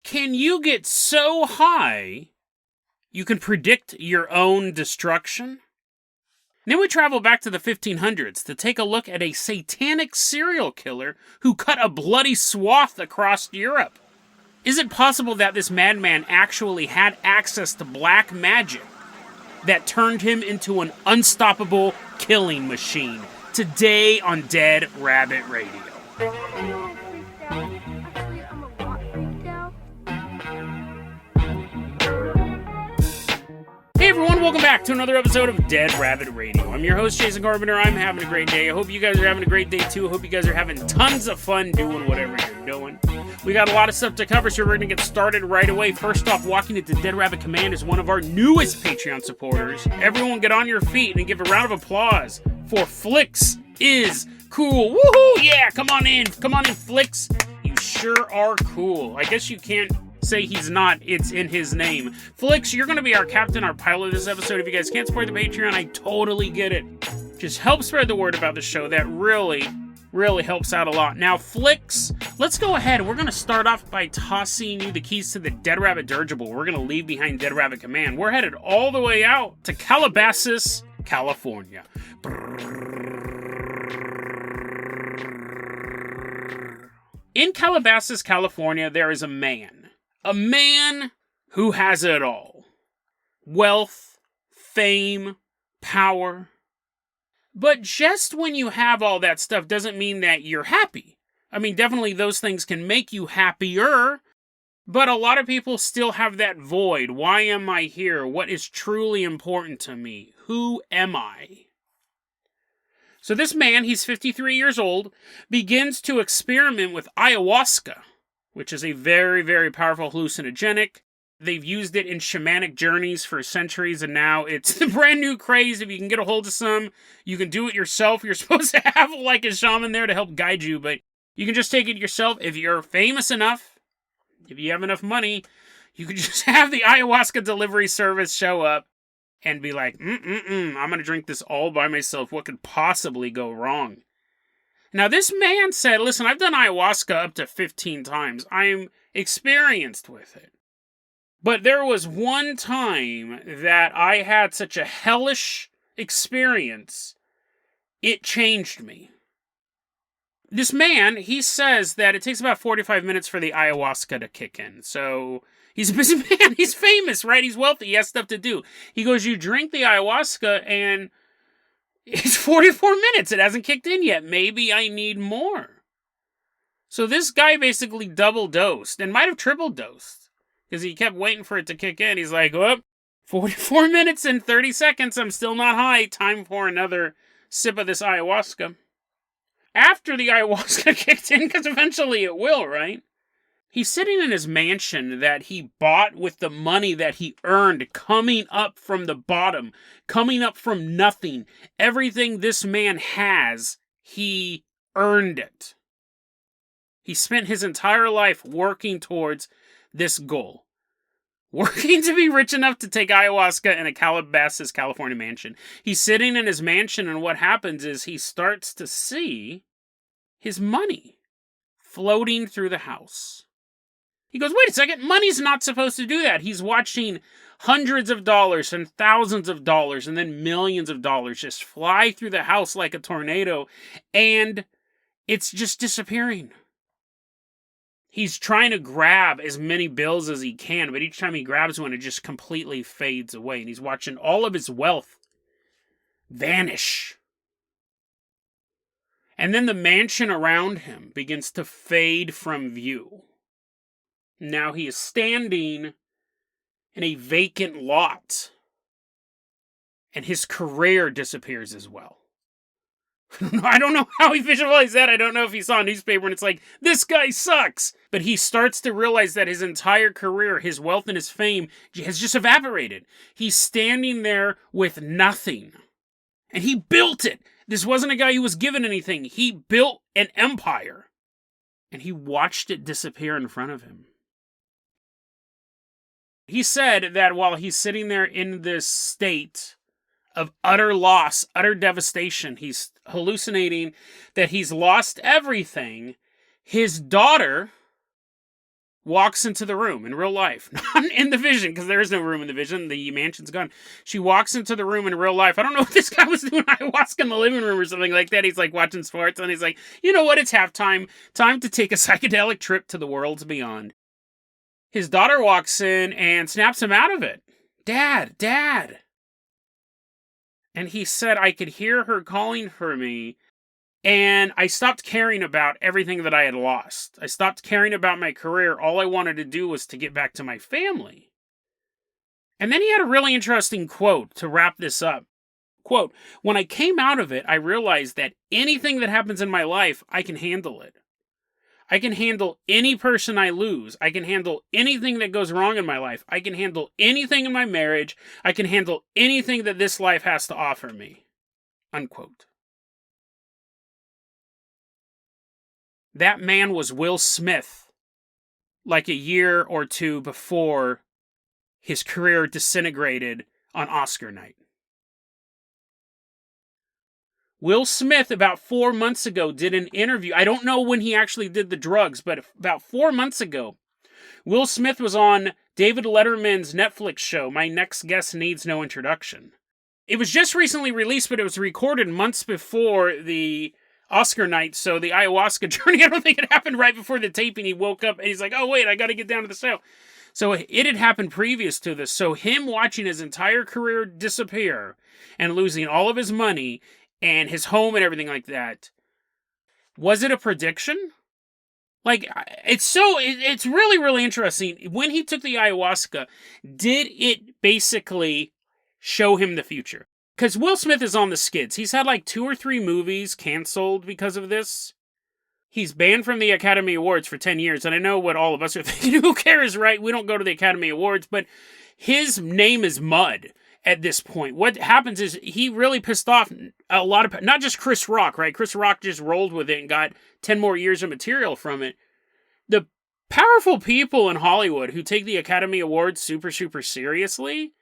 Can you get so high you can predict your own destruction? Then we travel back to the 1500s to take a look at a satanic serial killer who cut a bloody swath across Europe. Is it possible that this madman actually had access to black magic that turned him into an unstoppable killing machine? Today on Dead Rabbit Radio. Hey everyone, welcome back to another episode of Dead Rabbit Radio. I'm your host, Jason Carpenter. I'm having a great day. I hope you guys are having a great day too. I hope you guys are having tons of fun doing whatever you're doing. We got a lot of stuff to cover, so we're going to get started right away. First off, walking into Dead Rabbit Command is one of our newest Patreon supporters. Everyone get on your feet and give a round of applause for Flicks is Cool. Woohoo! Yeah, come on in, Flicks. You sure are cool. I guess you can't say he's not, it's in his name. Flicks, you're going to be our captain, our pilot this episode. If you guys can't support the Patreon, I totally get it. Just help spread the word about the show. That really helps out a lot. Now, Flicks, let's go ahead. We're going to start off by tossing you the keys to the Dead Rabbit dirigible. We're going to leave behind Dead Rabbit Command. We're headed all the way out to Calabasas, California. In Calabasas, California, there is a man. A man who has it all. Wealth, fame, power. But just when you have all that stuff doesn't mean that you're happy. I mean, definitely those things can make you happier, but a lot of people still have that void. Why am I here? What is truly important to me? Who am I? So this man, he's 53 years old, begins to experiment with ayahuasca, which is a very, very powerful hallucinogenic. They've used it in shamanic journeys for centuries, and now it's the brand new craze. If you can get a hold of some, you can do it yourself. You're supposed to have like a shaman there to help guide you, but you can just take it yourself. If you're famous enough, if you have enough money, you can just have the ayahuasca delivery service show up and be like, I'm going to drink this all by myself. What could possibly go wrong? Now, this man said, listen, I've done ayahuasca up to 15 times. I'm experienced with it. But there was one time that I had such a hellish experience, it changed me. This man, he says that it takes about 45 minutes for the ayahuasca to kick in. So he's a busy man. He's famous, right? He's wealthy. He has stuff to do. He goes, you drink the ayahuasca and it's 44 minutes. It hasn't kicked in yet. Maybe I need more. So this guy basically double dosed and might have triple dosed because he kept waiting for it to kick in. He's like, 44 minutes and 30 seconds. I'm still not high. Time for another sip of this ayahuasca. After the ayahuasca kicked in, because eventually it will, right? He's sitting in his mansion that he bought with the money that he earned, coming up from the bottom, coming up from nothing. Everything this man has, he earned it. He spent his entire life working towards this goal. Working to be rich enough to take ayahuasca in a Calabasas, California mansion. He's sitting in his mansion, and what happens is he starts to see his money floating through the house. He goes, wait a second, money's not supposed to do that. He's watching hundreds of dollars and thousands of dollars and then millions of dollars just fly through the house like a tornado, and it's just disappearing. He's trying to grab as many bills as he can, but each time he grabs one, it just completely fades away, and he's watching all of his wealth vanish. And then the mansion around him begins to fade from view. Now he is standing in a vacant lot. And his career disappears as well. I don't know how he visualized that. I don't know if he saw a newspaper and it's like, this guy sucks. But he starts to realize that his entire career, his wealth and his fame has just evaporated. He's standing there with nothing. And he built it. This wasn't a guy who was given anything. He built an empire. And he watched it disappear in front of him. He said that while he's sitting there in this state of utter loss, utter devastation, he's hallucinating that he's lost everything. His daughter walks into the room in real life, not in the vision, because there is no room in the vision. The mansion's gone. She walks into the room in real life. I don't know if this guy was doing ayahuasca in the living room or something like that. He's like watching sports, and he's like, you know what? It's halftime. Time to take a psychedelic trip to the worlds beyond. His daughter walks in and snaps him out of it. Dad, Dad. And he said, I could hear her calling for me. And I stopped caring about everything that I had lost. I stopped caring about my career. All I wanted to do was to get back to my family. And then he had a really interesting quote to wrap this up. Quote, when I came out of it, I realized that anything that happens in my life, I can handle it. I can handle any person I lose. I can handle anything that goes wrong in my life. I can handle anything in my marriage. I can handle anything that this life has to offer me. Unquote. That man was Will Smith, like a year or two before his career disintegrated on Oscar night. Will Smith, about 4 months ago, did an interview. I don't know when he actually did the drugs, but about 4 months ago, Will Smith was on David Letterman's Netflix show, My Next Guest Needs No Introduction. It was just recently released, but it was recorded months before the Oscar night, so the ayahuasca journey, I don't think it happened right before the taping. He woke up and he's like, oh wait, I gotta get down to the cell. So it had happened previous to this. So him watching his entire career disappear and losing all of his money and his home and everything like that, was it a prediction? Like, it's really, really interesting. When he took the ayahuasca, did it basically show him the future? Because Will Smith is on the skids. He's had like 2 or 3 movies canceled because of this. He's banned from the Academy Awards for 10 years. And I know what all of us are thinking. Who cares, right? We don't go to the Academy Awards. But his name is mud at this point. What happens is he really pissed off a lot of... Not just Chris Rock, right? Chris Rock just rolled with it and got 10 more years of material from it. The powerful people in Hollywood who take the Academy Awards super, super seriously...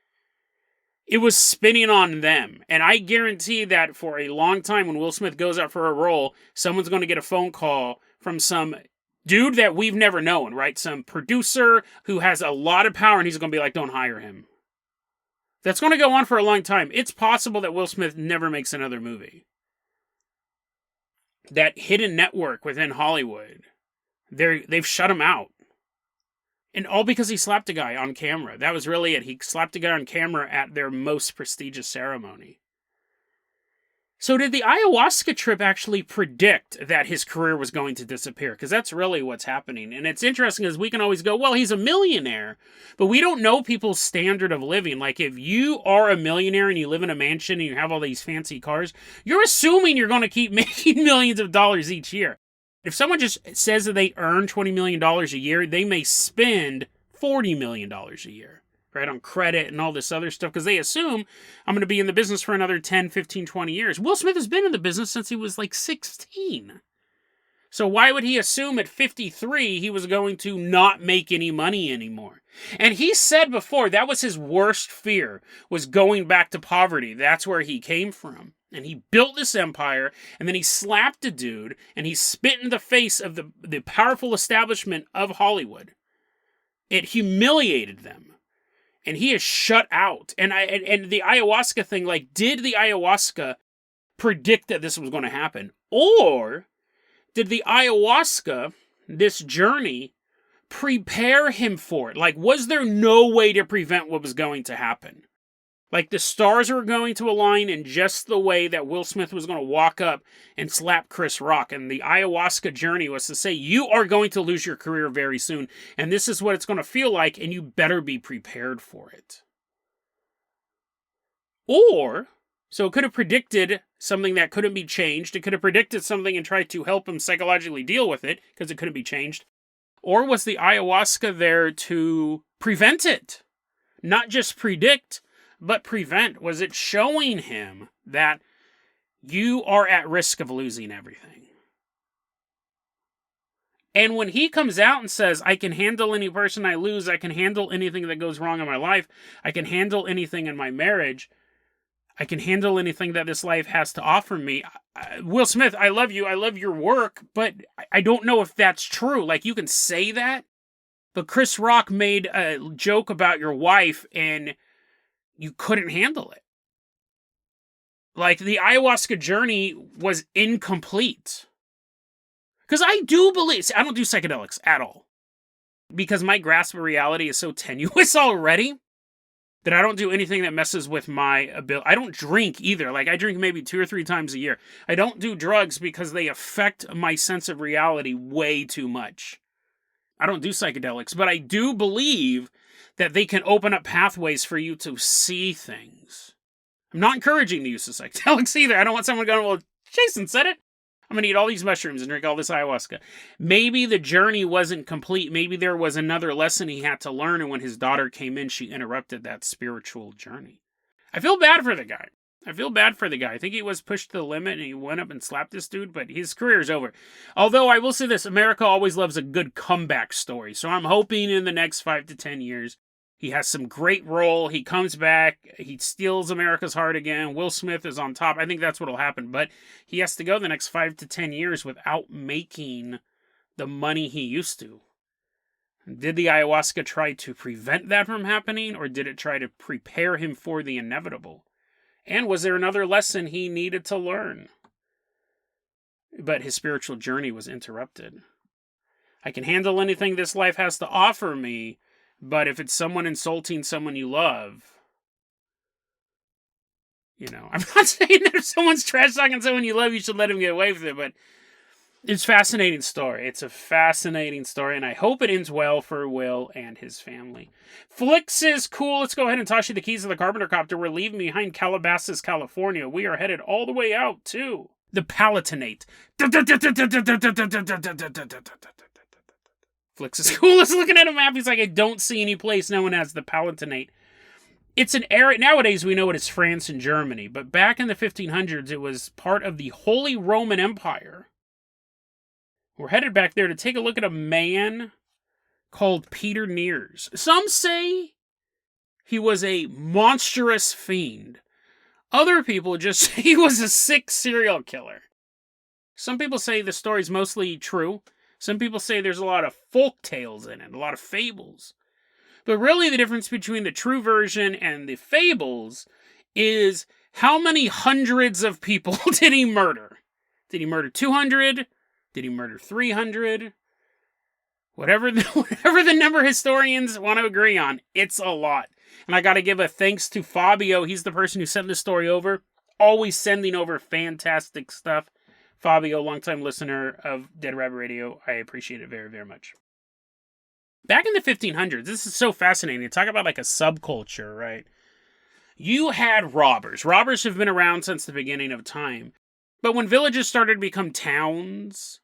It was spinning on them. And I guarantee that for a long time when Will Smith goes out for a role, someone's going to get a phone call from some dude that we've never known, right? Some producer who has a lot of power and he's going to be like, don't hire him. That's going to go on for a long time. It's possible that Will Smith never makes another movie. That hidden network within Hollywood, they've shut him out. And all because he slapped a guy on camera. That was really it. He slapped a guy on camera at their most prestigious ceremony. So did the ayahuasca trip actually predict that his career was going to disappear? Because that's really what's happening. And it's interesting because we can always go, well, he's a millionaire. But we don't know people's standard of living. Like if you are a millionaire and you live in a mansion and you have all these fancy cars, you're assuming you're going to keep making millions of dollars each year. If someone just says that they earn $20 million a year, they may spend $40 million a year, right, on credit and all this other stuff, because they assume I'm going to be in the business for another 10, 15, 20 years. Will Smith has been in the business since he was like 16. So why would he assume at 53 he was going to not make any money anymore? And he said before that was his worst fear, was going back to poverty. That's where he came from. And he built this empire, and then he slapped a dude, and he spit in the face of the powerful establishment of Hollywood. It humiliated them. And he is shut out. And the ayahuasca thing, like, did the ayahuasca predict that this was going to happen? Or did the ayahuasca, this journey, prepare him for it? Like, was there no way to prevent what was going to happen? Like the stars were going to align in just the way that Will Smith was going to walk up and slap Chris Rock. And the ayahuasca journey was to say, you are going to lose your career very soon. And this is what it's going to feel like, and you better be prepared for it. Or, so it could have predicted something that couldn't be changed. It could have predicted something and tried to help him psychologically deal with it, because it couldn't be changed. Or was the ayahuasca there to prevent it? Not just predict, but prevent. Was it showing him that you are at risk of losing everything? And when he comes out and says, I can handle any person I lose, I can handle anything that goes wrong in my life, I can handle anything in my marriage, I can handle anything that this life has to offer me. Will Smith, I love you, I love your work, but I don't know if that's true. Like, you can say that, But Chris Rock made a joke about your wife and you couldn't handle it. Like, the ayahuasca journey was incomplete. Because I do believe, I don't do psychedelics at all. Because my grasp of reality is so tenuous already that I don't do anything that messes with my ability. I don't drink either. Like, I drink maybe 2 or 3 times a year. I don't do drugs because they affect my sense of reality way too much. I don't do psychedelics, but I do believe that they can open up pathways for you to see things. I'm not encouraging the use of psychedelics either. I don't want someone going, well, Jason said it. I'm going to eat all these mushrooms and drink all this ayahuasca. Maybe the journey wasn't complete. Maybe there was another lesson he had to learn, and when his daughter came in, she interrupted that spiritual journey. I feel bad for the guy. I think he was pushed to the limit, and he went up and slapped this dude, but his career is over. Although, I will say this, America always loves a good comeback story, so I'm hoping in the next 5 to 10 years, he has some great role. He comes back. He steals America's heart again. Will Smith is on top. I think that's what will happen. But he has to go the next 5 to 10 years without making the money he used to. Did the ayahuasca try to prevent that from happening, or did it try to prepare him for the inevitable? And was there another lesson he needed to learn? But his spiritual journey was interrupted. I can handle anything this life has to offer me, but if it's someone insulting someone you love, I'm not saying that if someone's trash talking someone you love, you should let him get away with it, but it's a fascinating story. It's a fascinating story, and I hope it ends well for Will and his family. Flix is cool. Let's go ahead and toss you the keys of the Carpenter Copter. We're leaving behind Calabasas, California. We are headed all the way out to the Palatinate. Flix is cool. Is looking at a map. He's like, I don't see any place known as the Palatinate. It's an area, nowadays we know it as France and Germany, but back in the 1500s, it was part of the Holy Roman Empire. We're headed back there to take a look at a man called Peter Niers. Some say he was a monstrous fiend. Other people just say he was a sick serial killer. Some people say the story's mostly true. Some people say there's a lot of folk tales in it, a lot of fables. But really the difference between the true version and the fables is how many hundreds of people did he murder? Did he murder 200? Did he murder 300? Whatever the number historians want to agree on, it's a lot. And I got to give a thanks to Fabio. He's the person who sent this story over. Always sending over fantastic stuff. Fabio, longtime listener of Dead Rabbit Radio. I appreciate it very, very much. Back in the 1500s, this is so fascinating. Talk about like a subculture, right? You had robbers. Robbers have been around since the beginning of time. But when villages started to become towns,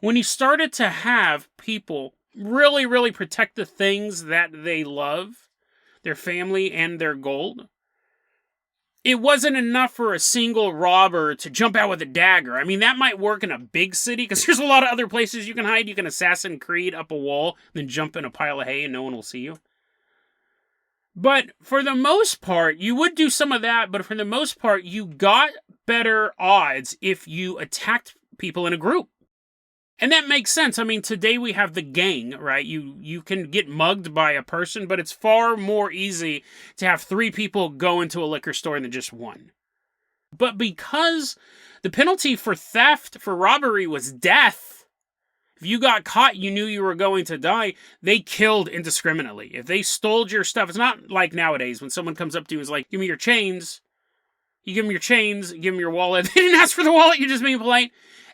when you started to have people really, really protect the things that they love, their family and their gold, it wasn't enough for a single robber to jump out with a dagger. I mean, that might work in a big city, because there's a lot of other places you can hide. You can Assassin's Creed up a wall, then jump in a pile of hay and no one will see you. But for the most part, you would do some of that, but for the most part, you got better odds if you attacked people in a group. And that makes sense. I mean, today we have the gang, right? You can get mugged by a person, but it's far more easy to have 3 people go into a liquor store than just one. But because the penalty for theft, for robbery, was death, if you got caught, you knew you were going to die, they killed indiscriminately. If they stole your stuff, it's not like nowadays when someone comes up to you and is like, give me your chains. You give them your chains, give them your wallet. They didn't ask for the wallet, you're just being polite.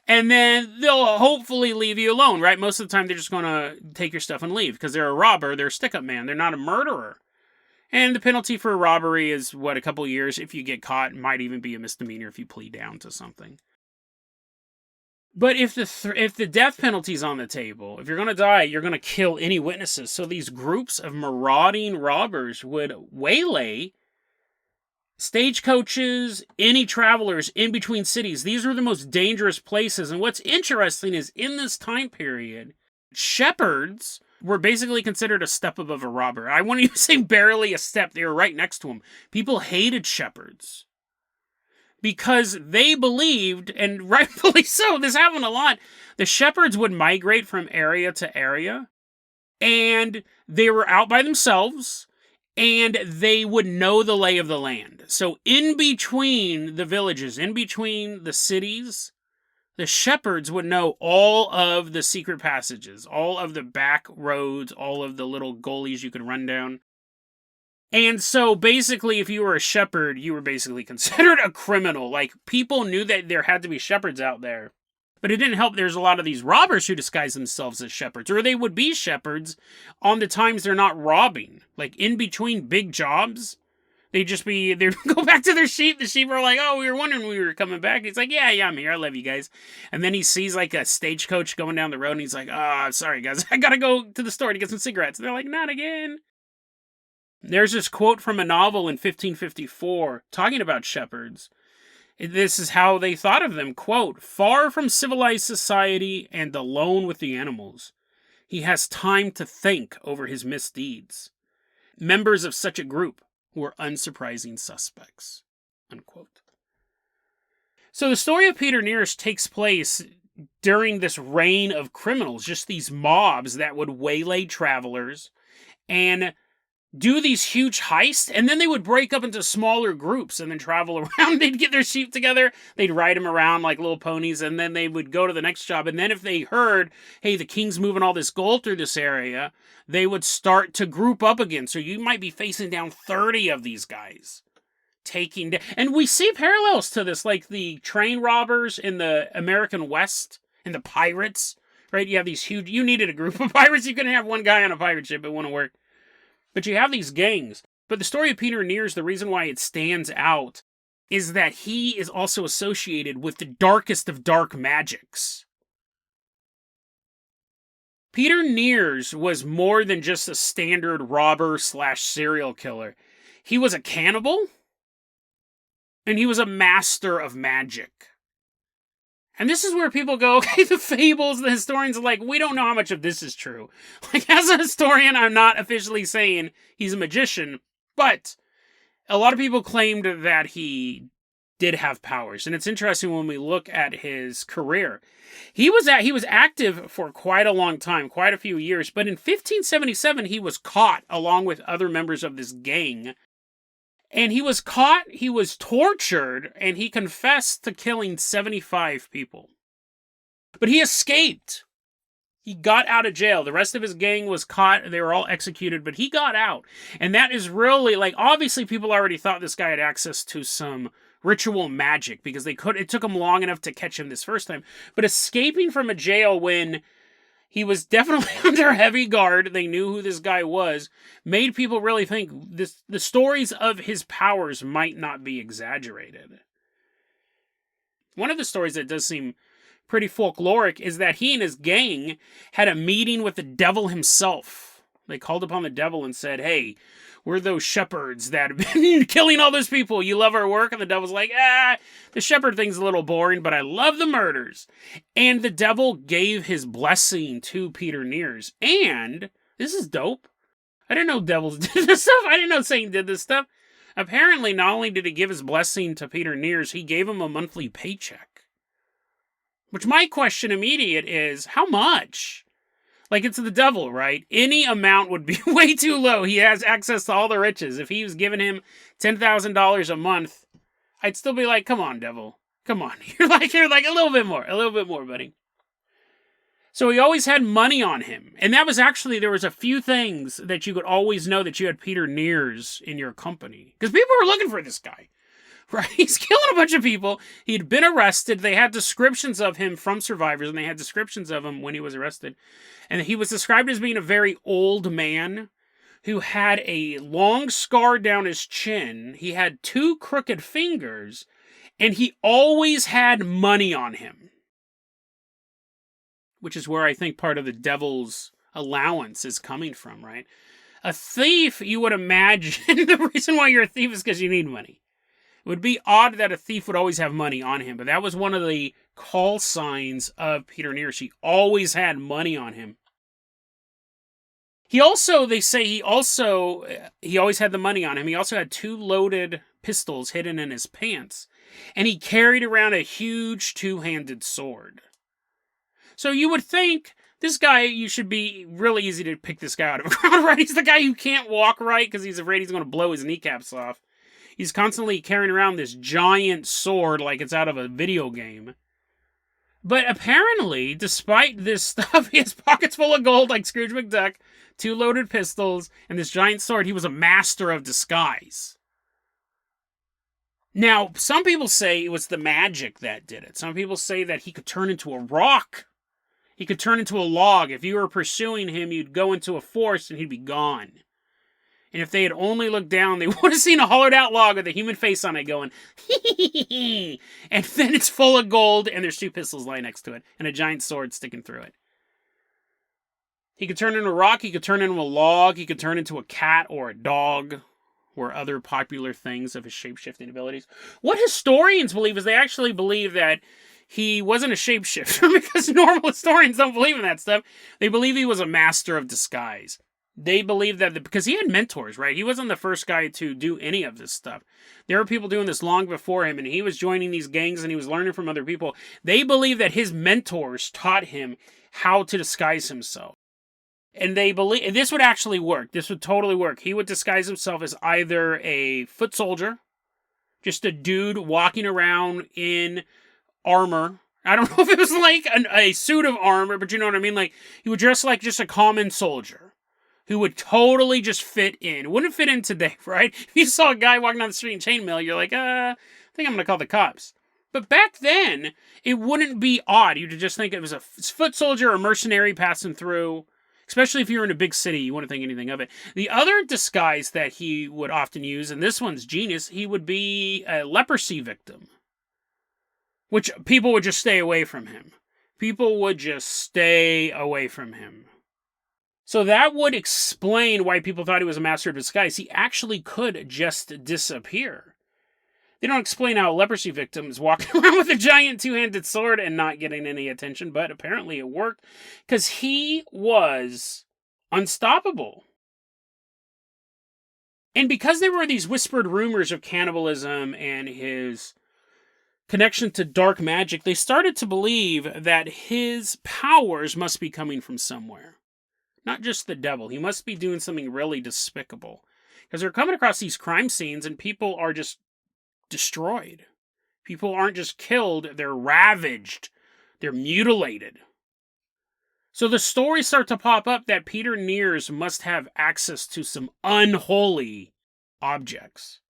And then they'll hopefully leave you alone, right? Most of the time, they're just going to take your stuff and leave because they're a robber, they're a stick-up man, they're not a murderer. And the penalty for a robbery is, a couple years? If you get caught, it might even be a misdemeanor if you plead down to something. But if the death penalty's on the table, if you're going to die, you're going to kill any witnesses. So these groups of marauding robbers would waylay stagecoaches, any travelers in between cities. These were the most dangerous places. And what's interesting is in this time period, shepherds were basically considered a step above a robber. I wouldn't even say barely a step. They were right next to them. People hated shepherds because they believed, and rightfully so, this happened a lot, the shepherds would migrate from area to area. And they were out by themselves, and they would know the lay of the land. So in between the villages, in between the cities, the shepherds would know all of the secret passages, all of the back roads, all of the little gullies you could run down. And so basically, if you were a shepherd, you were basically considered a criminal. Like, people knew that there had to be shepherds out there. But it didn't help. There's a lot of these robbers who disguise themselves as shepherds, or they would be shepherds on the times they're not robbing. Like, in between big jobs, they'd go back to their sheep. The sheep are like, oh, we were wondering when we were coming back. He's like, yeah, I'm here. I love you guys. And then he sees like a stagecoach going down the road, and he's like, oh, sorry guys, I gotta go to the store to get some cigarettes. And they're like, not again. There's this quote from a novel in 1554 talking about shepherds. This is how they thought of them. Quote, far from civilized society and alone with the animals, he has time to think over his misdeeds. Members of such a group were unsurprising suspects. Unquote. So the story of Peter Niers takes place during this reign of criminals, just these mobs that would waylay travelers and do these huge heists, and then they would break up into smaller groups and then travel around. They'd get their sheep together, they'd ride them around like little ponies, and then they would go to the next job. And then if they heard, hey, the king's moving all this gold through this area, they would start to group up again. So you might be facing down 30 of these guys. And we see parallels to this, like the train robbers in the American West, and the pirates, right? You have these huge, you needed a group of pirates. You couldn't have one guy on a pirate ship, it wouldn't work. But you have these gangs. But the story of Peter Niers, the reason why it stands out is that he is also associated with the darkest of dark magics. Peter Niers was more than just a standard robber / serial killer. He was a cannibal, and he was a master of magic. And this is where people go, okay, the fables, the historians are like, we don't know how much of this is true. Like, as a historian, I'm not officially saying he's a magician, but a lot of people claimed that he did have powers. And it's interesting when we look at his career. He was active for quite a long time, quite a few years, but in 1577, he was caught along with other members of this gang. And he was caught, he was tortured, and he confessed to killing 75 people. But he escaped. He got out of jail. The rest of his gang was caught. They were all executed, but he got out. And that is really, like, obviously people already thought this guy had access to some ritual magic because it took him long enough to catch him this first time. But escaping from a jail when he was definitely under heavy guard, they knew who this guy was, made people really think the stories of his powers might not be exaggerated. One of the stories that does seem pretty folkloric is that he and his gang had a meeting with the devil himself. They called upon the devil and said, hey, we're those shepherds that have been killing all those people. You love our work? And the devil's like, the shepherd thing's a little boring, but I love the murders. And the devil gave his blessing to Peter Niers. And, this is dope, I didn't know devils did this stuff. I didn't know Satan did this stuff. Apparently, not only did he give his blessing to Peter Niers, he gave him a monthly paycheck. Which my question immediate is, how much? Like, it's the devil, right? Any amount would be way too low. He has access to all the riches. If he was giving him $10,000 a month, I'd still be like, come on, devil. Come on. You're like a little bit more, buddy. So he always had money on him. And that was actually, there was a few things that you could always know that you had Peter Niers in your company. Because people were looking for this guy. Right? He's killing a bunch of people. He'd been arrested. They had descriptions of him from survivors, and they had descriptions of him when he was arrested. And he was described as being a very old man who had a long scar down his chin. He had 2 crooked fingers, and he always had money on him. Which is where I think part of the devil's allowance is coming from, right? A thief, you would imagine, the reason why you're a thief is because you need money. It would be odd that a thief would always have money on him, but that was one of the call signs of Peter Niers. He always had money on him. They say he always had the money on him. He also had 2 loaded pistols hidden in his pants, and he carried around a huge 2-handed sword. So you would think This guy, you should be really easy to pick this guy out of a crowd, right? He's the guy who can't walk right because he's afraid he's going to blow his kneecaps off. He's constantly carrying around this giant sword like it's out of a video game. But apparently, despite this stuff, he has pockets full of gold like Scrooge McDuck, 2 loaded pistols, and this giant sword. He was a master of disguise. Now, some people say it was the magic that did it. Some people say that he could turn into a rock. He could turn into a log. If you were pursuing him, you'd go into a forest and he'd be gone. And if they had only looked down, they would have seen a hollowed out log with a human face on it going, hee. And then it's full of gold and there's 2 pistols lying next to it and a giant sword sticking through it. He could turn into a rock, he could turn into a log, he could turn into a cat or a dog or other popular things of his shape-shifting abilities. What historians believe is they actually believe that he wasn't a shapeshifter because normal historians don't believe in that stuff. They believe he was a master of disguise. They believe that because he had mentors, right? He wasn't the first guy to do any of this stuff. There were people doing this long before him, and he was joining these gangs and he was learning from other people. They believe that his mentors taught him how to disguise himself. And they believe this would actually work. This would totally work. He would disguise himself as either a foot soldier, just a dude walking around in armor. I don't know if it was like a suit of armor, but you know what I mean? Like, he would dress like just a common soldier who would totally just fit in. Wouldn't fit in today, right? If you saw a guy walking down the street in chainmail, you're like, I think I'm going to call the cops. But back then, it wouldn't be odd. You'd just think it was a foot soldier or mercenary passing through. Especially if you're in a big city, you wouldn't think anything of it. The other disguise that he would often use, and this one's genius, he would be a leprosy victim. Which people would just stay away from him. People would just stay away from him. So that would explain why people thought he was a master of disguise. He actually could just disappear. They don't explain how leprosy victims walk around with a giant 2-handed sword and not getting any attention, but apparently it worked because he was unstoppable. And because there were these whispered rumors of cannibalism and his connection to dark magic, they started to believe that his powers must be coming from somewhere. Not just the devil. He must be doing something really despicable. Because they're coming across these crime scenes and people are just destroyed. People aren't just killed, they're ravaged. They're mutilated. So the stories start to pop up that Peter Niers must have access to some unholy objects.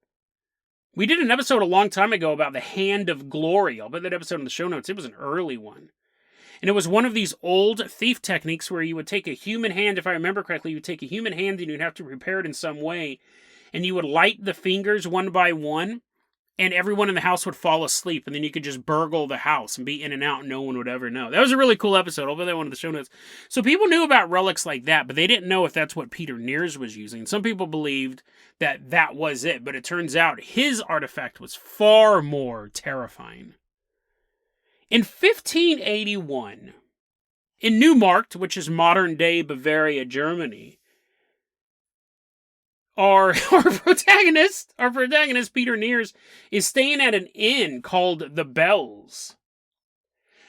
We did an episode a long time ago about the Hand of Glory. I'll put that episode in the show notes. It was an early one. And it was one of these old thief techniques where you would take a human hand, if I remember correctly, you would take a human hand and you'd have to repair it in some way. And you would light the fingers one by one, and everyone in the house would fall asleep, and then you could just burgle the house and be in and out, and no one would ever know. That was a really cool episode. I'll put that one in the show notes. So people knew about relics like that, but they didn't know if that's what Peter Niers was using. Some people believed that that was it, but it turns out his artifact was far more terrifying. In 1581, in Neumarkt, which is modern-day Bavaria, Germany, our protagonist, Peter Niers, is staying at an inn called The Bells.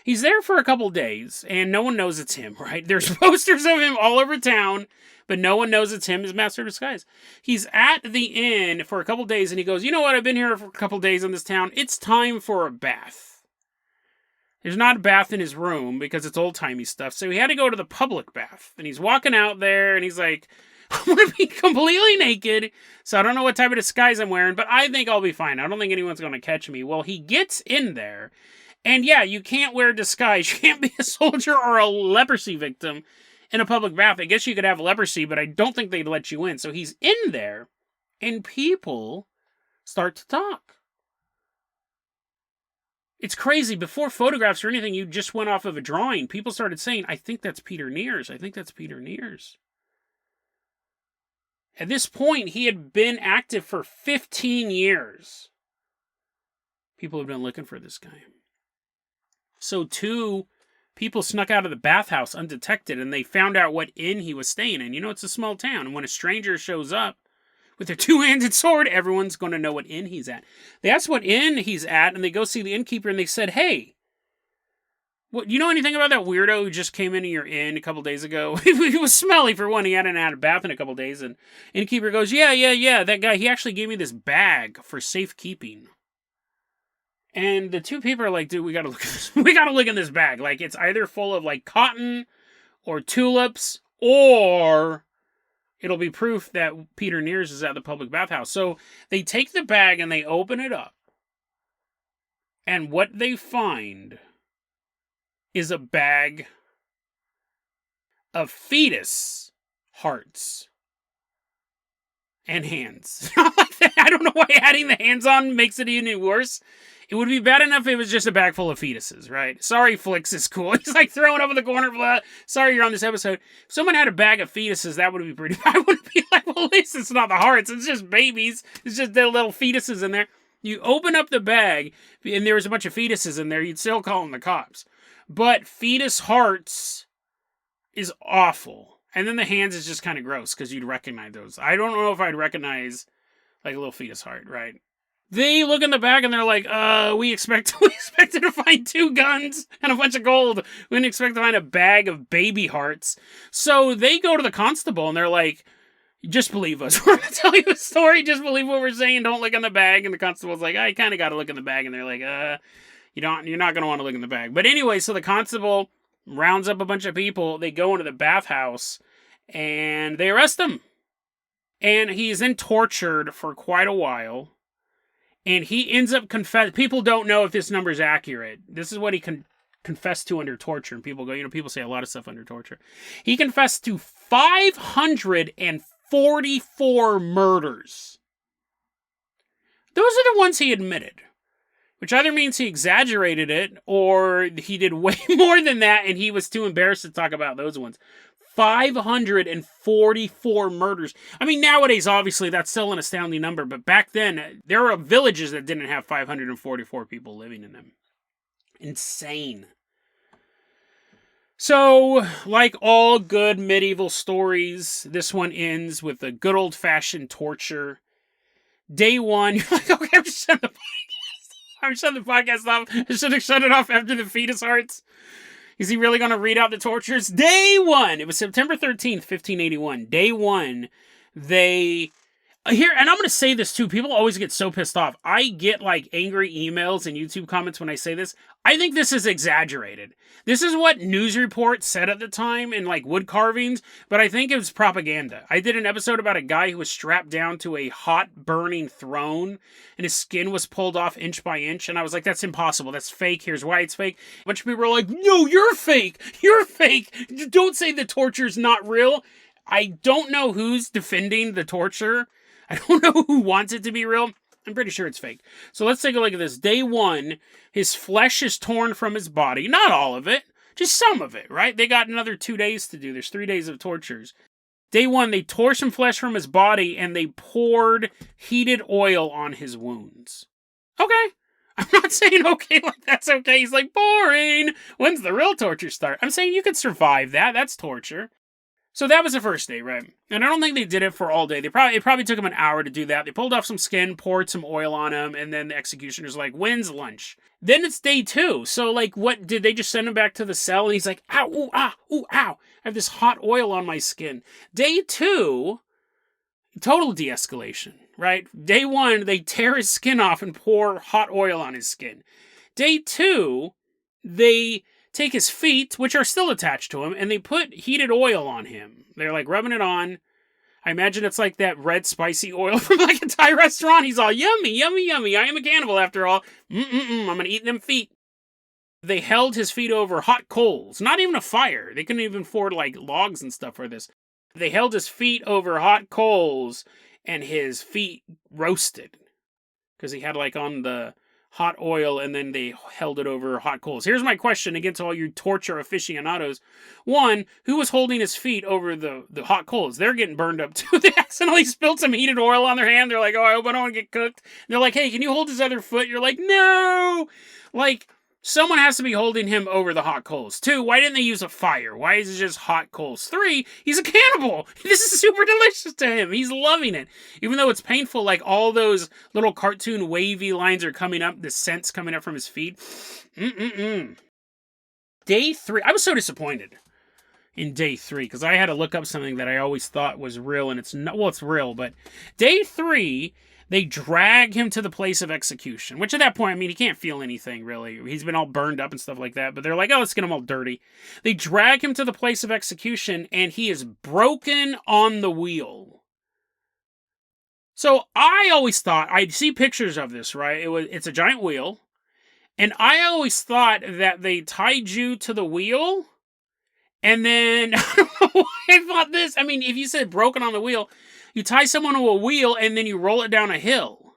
He's there for a couple days, and no one knows it's him, right? There's posters of him all over town, but no one knows it's him, his master of disguise. He's at the inn for a couple days, and he goes, you know what, I've been here for a couple days in this town. It's time for a bath. There's not a bath in his room, because it's old-timey stuff, so he had to go to the public bath. And he's walking out there, and he's like, I'm going to be completely naked, so I don't know what type of disguise I'm wearing, but I think I'll be fine. I don't think anyone's going to catch me. Well, he gets in there, and yeah, you can't wear disguise. You can't be a soldier or a leprosy victim in a public bath. I guess you could have leprosy, but I don't think they'd let you in. So he's in there, and people start to talk. It's crazy. Before photographs or anything, you just went off of a drawing. People started saying, I think that's Peter Niers. I think that's Peter Niers. At this point, he had been active for 15 years. People had been looking for this guy. So 2 people snuck out of the bathhouse undetected, and they found out what inn he was staying in. You know, it's a small town, and when a stranger shows up with their 2-handed sword, everyone's going to know what inn he's at. They asked what inn he's at, and they go see the innkeeper, and they said, hey, What, you know anything about that weirdo who just came into your inn a couple days ago? He was smelly for one. He hadn't had a bath in a couple days. And innkeeper goes, yeah. That guy, he actually gave me this bag for safekeeping. And the two people are like, dude, we gotta look at this. We gotta look in this bag. Like, it's either full of, like, cotton or tulips, or it'll be proof that Peter Niers is at the public bathhouse. So they take the bag and they open it up. And what they find is a bag of fetus hearts and hands. I don't know why adding the hands on makes it even worse. It would be bad enough if it was just a bag full of fetuses, right? Sorry, Flix is cool. He's like throwing up in the corner. Blah. Sorry you're on this episode. If someone had a bag of fetuses, that would be pretty... I would be like, well, at least it's not the hearts. It's just babies. It's just their little fetuses in there. You open up the bag, and there was a bunch of fetuses in there, you'd still call them the cops. But fetus hearts is awful. And then the hands is just kind of gross, because you'd recognize those. I don't know if I'd recognize, like, a little fetus heart, right? They look in the bag and they're like, we expected to find 2 guns and a bunch of gold. We didn't expect to find a bag of baby hearts. So they go to the constable and they're like, just believe us. We're going to tell you a story. Just believe what we're saying. Don't look in the bag. And the constable's like, I kind of got to look in the bag. And they're like, you're not going to want to look in the bag. But anyway, so the constable rounds up a bunch of people. They go into the bathhouse and they arrest him. And he's then tortured for quite a while. And he ends up people don't know if this number is accurate. This is what he confessed to under torture. And people go, people say a lot of stuff under torture. He confessed to 544 murders. Those are the ones he admitted. Which either means he exaggerated it, or he did way more than that, and he was too embarrassed to talk about those ones. 544 murders. I mean, nowadays, obviously, that's still an astounding number, but back then, there were villages that didn't have 544 people living in them. Insane. So, like all good medieval stories, this one ends with a good old-fashioned torture. Day 1, you're like, okay, I'm just shutting the podcast off. I should have shut it off after the fetus hearts. Is he really going to read out the tortures? Day 1. It was September 13th, 1581. Day 1. They... Here, and I'm going to say this too. People always get so pissed off. I get like angry emails and YouTube comments when I say this. I think this is exaggerated. This is what news reports said at the time in like wood carvings, but I think it was propaganda. I did an episode about a guy who was strapped down to a hot burning throne and his skin was pulled off inch by inch. And I was like, that's impossible. That's fake. Here's why it's fake. A bunch of people were like, no, you're fake. You're fake. Don't say the torture's not real. I don't know who's defending the torture. I don't know who wants it to be real. I'm pretty sure it's fake. So let's take a look at this. Day 1, his flesh is torn from his body. Not all of it, just some of it, right? They got another 2 days to do. There's 3 days of tortures. Day 1, they tore some flesh from his body and they poured heated oil on his wounds. Okay. I'm not saying okay like that's okay. He's like, boring. When's the real torture start? I'm saying you could survive that. That's torture. So that was the first day, right? And I don't think they did it for all day. It probably took them an hour to do that. They pulled off some skin, poured some oil on him, and then the executioner's like, when's lunch? Then it's day 2. So, like, what, did they just send him back to the cell? And he's like, ow, ooh, ah, ooh, ow. I have this hot oil on my skin. Day 2, total de-escalation, right? Day 1, they tear his skin off and pour hot oil on his skin. Day 2, they take his feet, which are still attached to him, and they put heated oil on him. They're like rubbing it on. I imagine it's like that red spicy oil from like a Thai restaurant. He's all yummy, yummy, yummy. I am a cannibal after all. I'm gonna eat them feet. They held his feet over hot coals. Not even a fire. They couldn't even afford like logs and stuff for this. They held his feet over hot coals and his feet roasted. Because he had like on the hot oil, and then they held it over hot coals. Here's my question again to all you torture aficionados. 1, who was holding his feet over the hot coals? They're getting burned up too. They accidentally spilled some heated oil on their hand. They're like, oh, I hope I don't want to get cooked. And they're like, hey, can you hold his other foot? You're like, no! Like, someone has to be holding him over the hot coals. 2, why didn't they use a fire? Why is it just hot coals? 3, he's a cannibal. This is super delicious to him. He's loving it. Even though it's painful, like all those little cartoon wavy lines are coming up, the scent's coming up from his feet. day 3, I was so disappointed in day 3, because I had to look up something that I always thought was real, and it's not, well, it's real, but day 3, they drag him to the place of execution, which at that point, I mean, he can't feel anything, really. He's been all burned up and stuff like that, but they're like, oh, let's get him all dirty. They drag him to the place of execution, and he is broken on the wheel. So I always thought, I'd see pictures of this, right? It's a giant wheel, and I always thought that they tied you to the wheel, and then, I don't know why I thought this. I mean, if you said broken on the wheel, you tie someone to a wheel and then you roll it down a hill.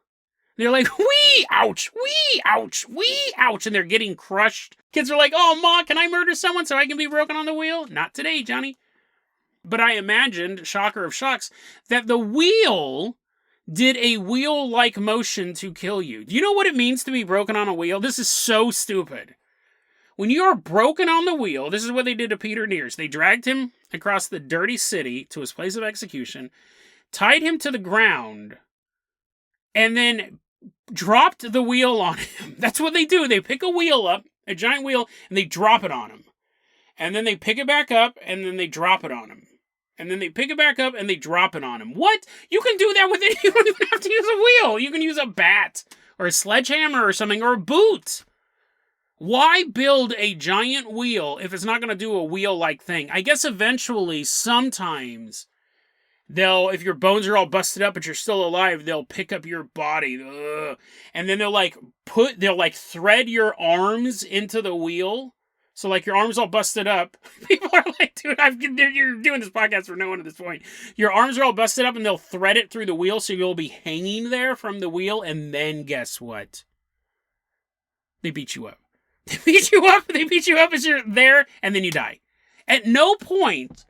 They're like, wee, ouch, wee, ouch, wee, ouch, and they're getting crushed. Kids are like, oh, Ma, can I murder someone so I can be broken on the wheel? Not today, Johnny. But I imagined, shocker of shocks, that the wheel did a wheel-like motion to kill you. Do you know what it means to be broken on a wheel? This is so stupid. When you are broken on the wheel, this is what they did to Peter Niers. They dragged him across the dirty city to his place of execution, tied him to the ground, and then dropped the wheel on him. That's what they do. They pick a wheel up, a giant wheel, and they drop it on him. And then they pick it back up, and then they drop it on him. And then they pick it back up, and they drop it on him. What? You can do that with it. You don't even have to use a wheel. You can use a bat, or a sledgehammer, or something, or a boot. Why build a giant wheel if it's not going to do a wheel-like thing? I guess eventually, sometimes, if your bones are all busted up but you're still alive, they'll pick up your body. Ugh. And then they'll thread your arms into the wheel. So like your arms all busted up. People are like, dude, you're doing this podcast for no one at this point. Your arms are all busted up and they'll thread it through the wheel so you'll be hanging there from the wheel. And then guess what? They beat you up. They beat you up as you're there, and then you die. At no point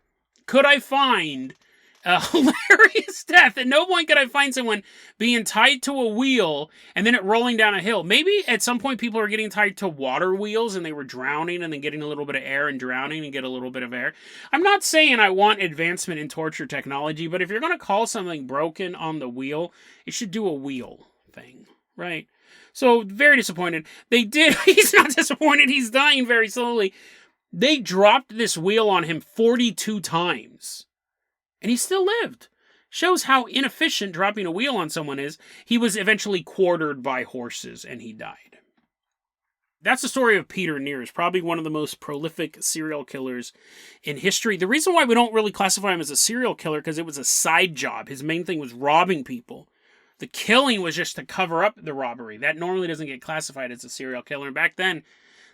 could I find a hilarious death. At no point could I find someone being tied to a wheel and then it rolling down a hill. Maybe at some point people are getting tied to water wheels and they were drowning and then getting a little bit of air and drowning and get a little bit of air. I'm not saying I want advancement in torture technology, but if you're going to call something broken on the wheel, it should do a wheel thing, right? So, very disappointed. They did. He's not disappointed. He's dying very slowly. They dropped this wheel on him 42 times. And he still lived. Shows how inefficient dropping a wheel on someone is. He was eventually quartered by horses, and he died. That's the story of Peter Niers, probably one of the most prolific serial killers in history. The reason why we don't really classify him as a serial killer, because it was a side job. His main thing was robbing people. The killing was just to cover up the robbery. That normally doesn't get classified as a serial killer. And back then,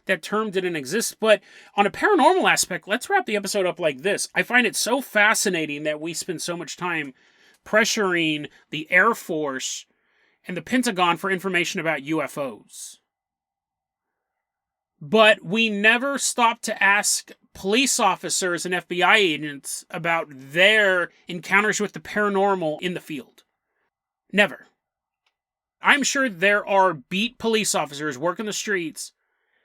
that term didn't exist. But on a paranormal aspect, let's wrap the episode up like this. I find it so fascinating that we spend so much time pressuring the Air Force and the Pentagon for information about UFOs. But we never stop to ask police officers and FBI agents about their encounters with the paranormal in the field. Never. I'm sure there are beat police officers working the streets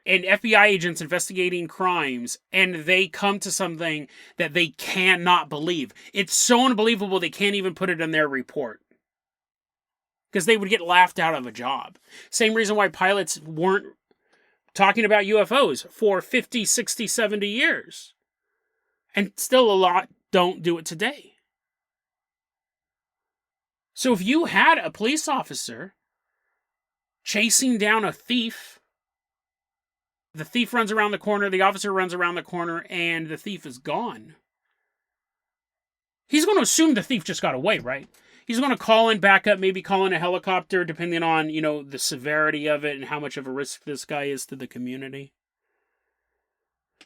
and FBI agents investigating crimes, and they come to something that they cannot believe. It's so unbelievable they can't even put it in their report. Because they would get laughed out of a job. Same reason why pilots weren't talking about UFOs for 50, 60, 70 years. And still a lot don't do it today. So if you had a police officer chasing down a thief, the thief runs around the corner, the officer runs around the corner, and the thief is gone. He's going to assume the thief just got away, right? He's going to call in backup, maybe call in a helicopter, depending on, the severity of it and how much of a risk this guy is to the community.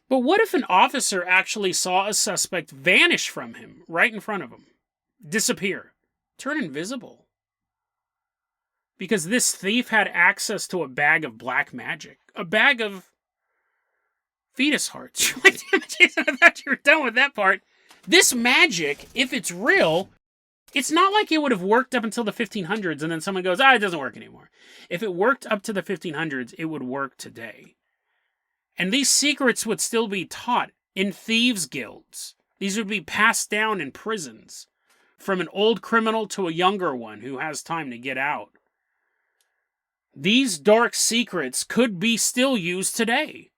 But what if an officer actually saw a suspect vanish from him, right in front of him? Disappear. Turn invisible. Because this thief had access to a bag of black magic. A bag of fetus hearts. You're like, damn it, Jason, I thought you were done with that part. This magic, if it's real, it's not like it would have worked up until the 1500s and then someone goes, it doesn't work anymore. If it worked up to the 1500s, it would work today. And these secrets would still be taught in thieves' guilds. These would be passed down in prisons. From an old criminal to a younger one who has time to get out. These dark secrets could be still used today.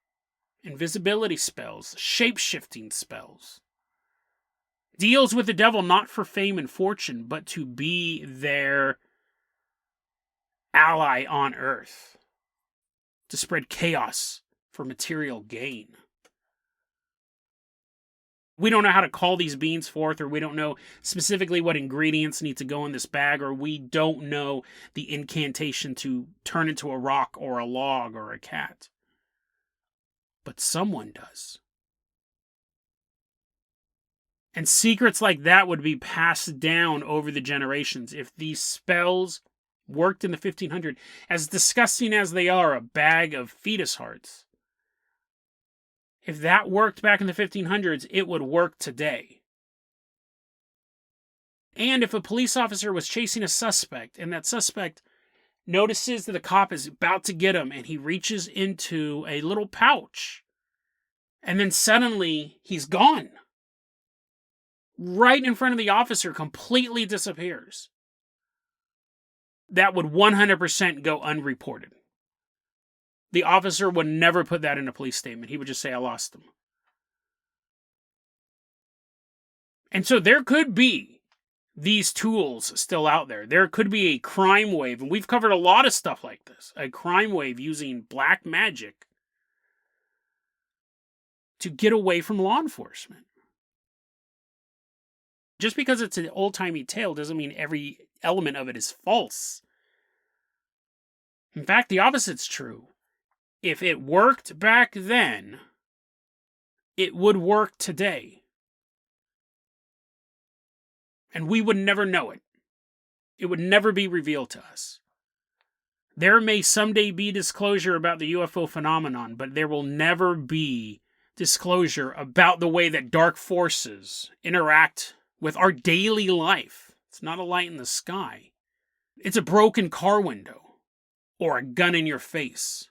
invisibility spells, shape-shifting spells. Deals with the devil not for fame and fortune, but to be their ally on earth, to spread chaos for material gain. We don't know how to call these beings forth, or we don't know specifically what ingredients need to go in this bag, or we don't know the incantation to turn into a rock or a log or a cat. But someone does. And secrets like that would be passed down over the generations. If these spells worked in the 1500s, as disgusting as they are, a bag of fetus hearts, if that worked back in the 1500s, it would work today. And if a police officer was chasing a suspect, and that suspect notices that the cop is about to get him, and he reaches into a little pouch, and then suddenly he's gone. Right in front of the officer, completely disappears. That would 100% go unreported. The officer would never put that in a police statement. He would just say, I lost him. And so there could be these tools still out there. There could be a crime wave, and we've covered a lot of stuff like this. A crime wave using black magic to get away from law enforcement. Just because it's an old-timey tale doesn't mean every element of it is false. In fact, the opposite's true. If it worked back then, it would work today. And we would never know it. It would never be revealed to us. There may someday be disclosure about the UFO phenomenon, but there will never be disclosure about the way that dark forces interact with our daily life. It's not a light in the sky. It's a broken car window or a gun in your face.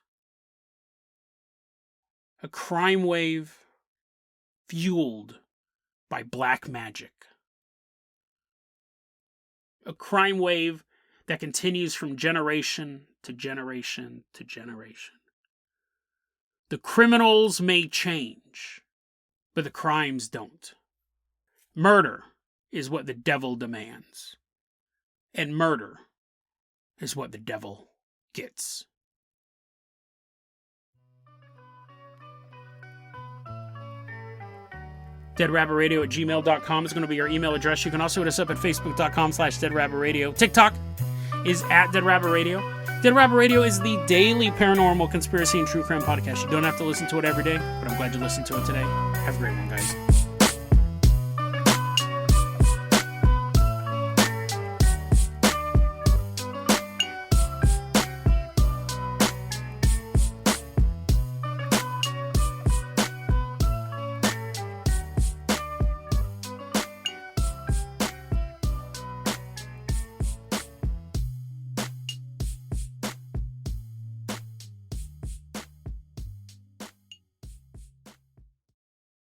A crime wave fueled by black magic. A crime wave that continues from generation to generation to generation. The criminals may change, but the crimes don't. Murder is what the devil demands. And murder is what the devil gets. deadrabbitradio@gmail.com is going to be our email address. You can also hit us up at facebook.com/deadrabbitradio. TikTok is at deadrabbitradio. Dead Rabbit Radio is the daily paranormal conspiracy and true crime podcast. You don't have to listen to it every day, but I'm glad you listened to it today. Have a great one, guys.